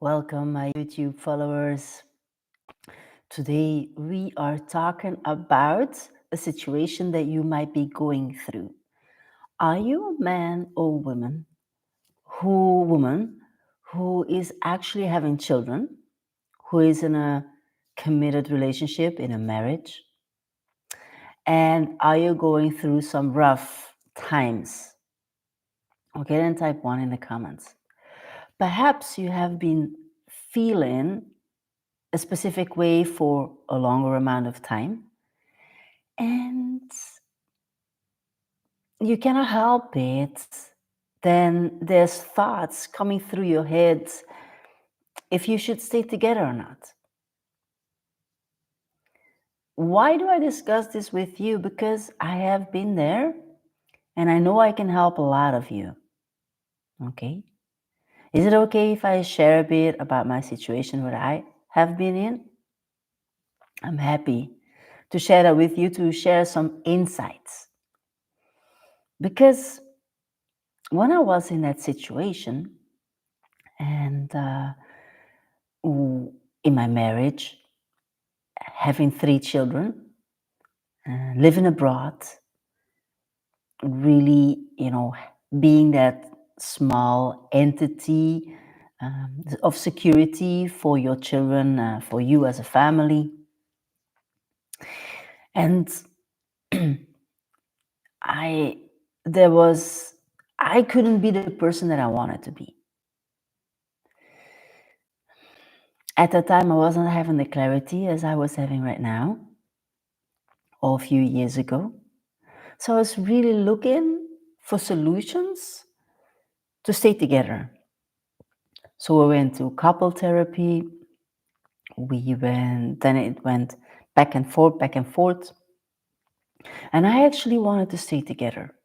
Welcome, my YouTube followers. Today, we are talking about a situation that you might be going through. Are you a man or woman who is actually having children, who is in a committed relationship, in a marriage? And are you going through some rough times? Okay, then type 1 in the comments. Perhaps you have been feeling a specific way for a longer amount of time, and you cannot help it. Then there's thoughts coming through your head if you should stay together or not. Why do I discuss this with you? Because I have been there and I know I can help a lot of you. Okay? Is it okay if I share a bit about my situation what I have been in? I'm happy to share that with you, to share some insights. Because when I was in that situation and in my marriage, having 3 children, living abroad, really, being that small entity of security for your children, for you as a family. And I, there was, I couldn't be the person that I wanted to be. At the time, I wasn't having the clarity as I was having right now, or a few years ago. So I was really looking for solutions to stay together. So we went to couple therapy. Then it went back and forth, back and forth. And I actually wanted to stay together.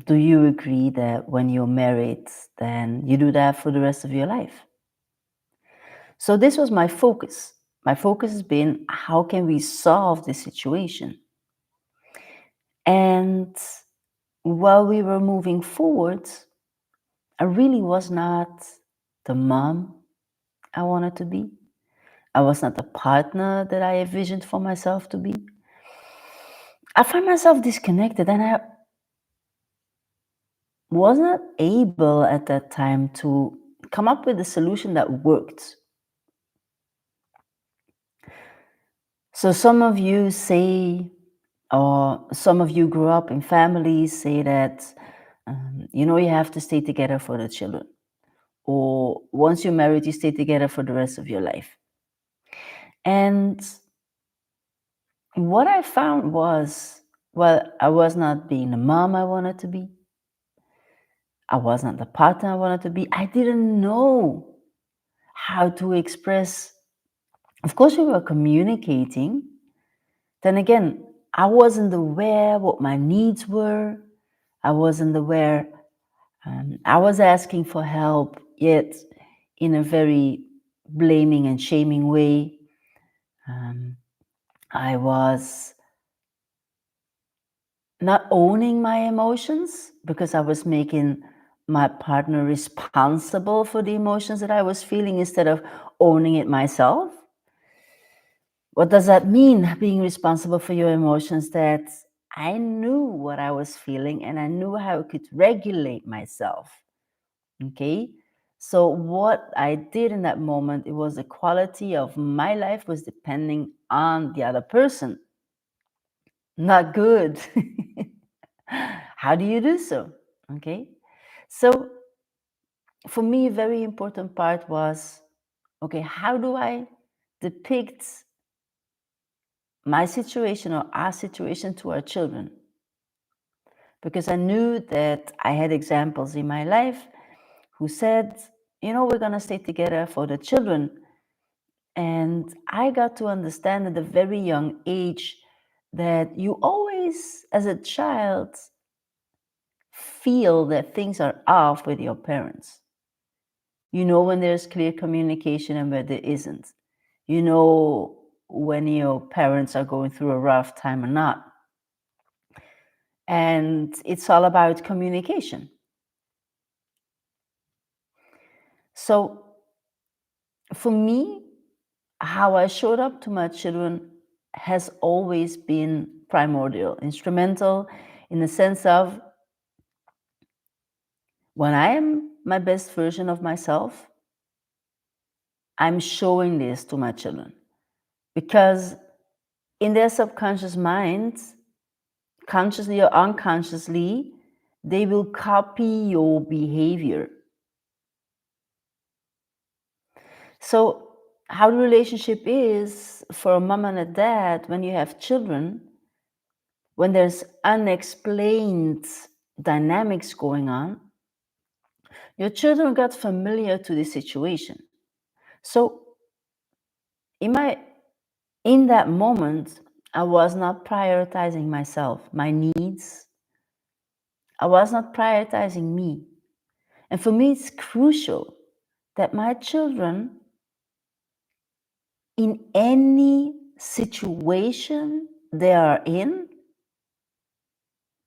Do you agree that when you're married, then you do that for the rest of your life? So this was my focus. My focus has been, how can we solve this situation? And while we were moving forward, I really was not the mom I wanted to be. I was not the partner that I envisioned for myself to be. I find myself disconnected, and I was not able at that time to come up with a solution that worked. So some of you say, or some of you grew up in families, say that, you have to stay together for the children. Or once you're married, you stay together for the rest of your life. And what I found was, well, I was not being the mom I wanted to be. I was not the partner I wanted to be. I didn't know how to express. Of course, we were communicating. Then again, I wasn't aware what my needs were. I wasn't aware. I was asking for help, yet in a very blaming and shaming way. I was not owning my emotions because I was making my partner responsible for the emotions that I was feeling instead of owning it myself. What does that mean, being responsible for your emotions? That I knew what I was feeling and I knew how I could regulate myself. Okay? So what I did in that moment, it was the quality of my life was depending on the other person. Not good. How do you do so? Okay? So for me, a very important part was, okay, how do I depict my situation or our situation to our children? Because I knew that I had examples in my life who said, we're going to stay together for the children. And I got to understand at a very young age that you always, as a child, feel that things are off with your parents. You know when there's clear communication and where there isn't. You know when your parents are going through a rough time or not. And it's all about communication. So For me, how I showed up to my children has always been primordial, instrumental, in the sense of when I am my best version of myself, I'm showing this to my children because in their subconscious minds, consciously or unconsciously, they will copy your behavior. So, how the relationship is for a mom and a dad when you have children, when there's unexplained dynamics going on, your children got familiar to the situation. So, in my in that moment, I was not prioritizing myself, my needs. I was not prioritizing me. And for me, it's crucial that my children, in any situation they are in,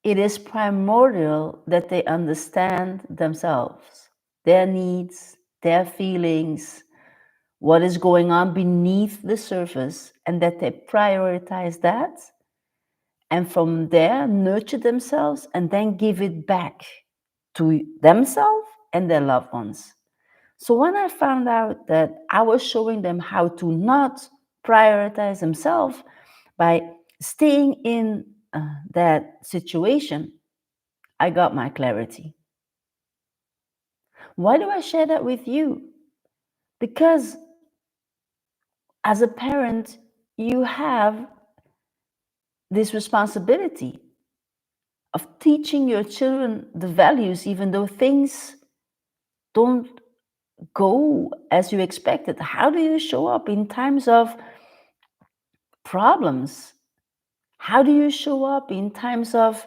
it is primordial that they understand themselves, their needs, their feelings, what is going on beneath the surface, and that they prioritize that and from there nurture themselves and then give it back to themselves and their loved ones. So when I found out that I was showing them how to not prioritize themselves by staying in that situation, I got my clarity. Why do I share that with you? Because as a parent, you have this responsibility of teaching your children the values, even though things don't go as you expected. How do you show up in times of problems? How do you show up in times of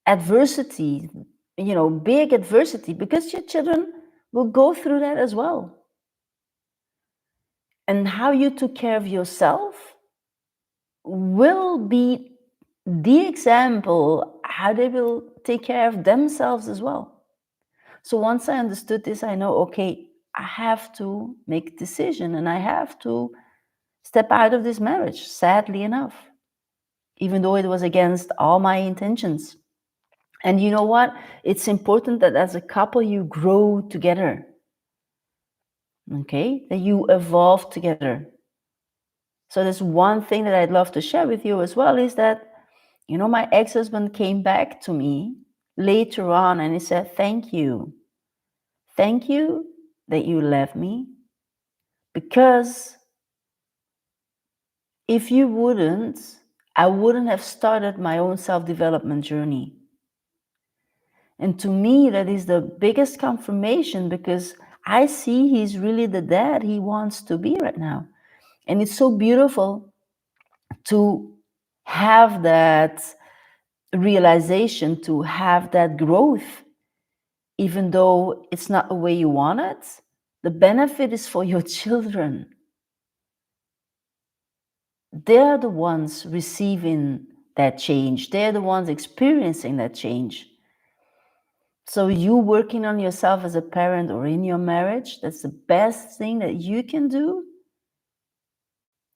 adversity, big adversity? Because your children will go through that as well. And how you took care of yourself will be the example how they will take care of themselves as well. So once I understood this, I know, okay, I have to make a decision and I have to step out of this marriage, sadly enough, even though it was against all my intentions. And you know what? It's important that as a couple you grow together, okay? That you evolve together. So there's one thing that I'd love to share with you as well is that, my ex-husband came back to me later on and he said, thank you. Thank you that you left me, because if you wouldn't, I wouldn't have started my own self-development journey. And to me, that is the biggest confirmation, because I see he's really the dad he wants to be right now. And it's so beautiful to have that realization, to have that growth, even though it's not the way you want it. The benefit is for your children. They're the ones receiving that change. They're the ones experiencing that change. So you working on yourself as a parent or in your marriage, that's the best thing that you can do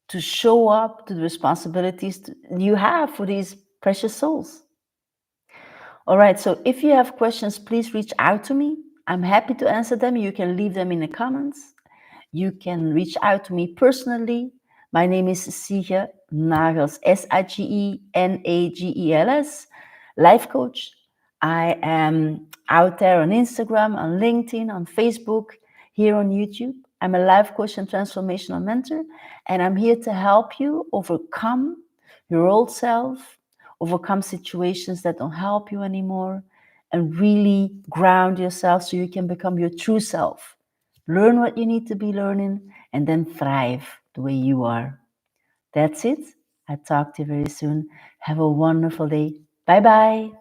to show up to the responsibilities you have for these precious souls. All right, so if you have questions, please reach out to me. I'm happy to answer them. You can leave them in the comments. You can reach out to me personally. My name is Sige Nagels, Sigenagels, life coach. I am out there on Instagram, on LinkedIn, on Facebook, here on YouTube. I'm a life coach and transformational mentor, and I'm here to help you overcome your old self, overcome situations that don't help you anymore, and really ground yourself so you can become your true self. Learn what you need to be learning and then thrive the way you are. That's it. I'll talk to you very soon. Have a wonderful day. Bye bye.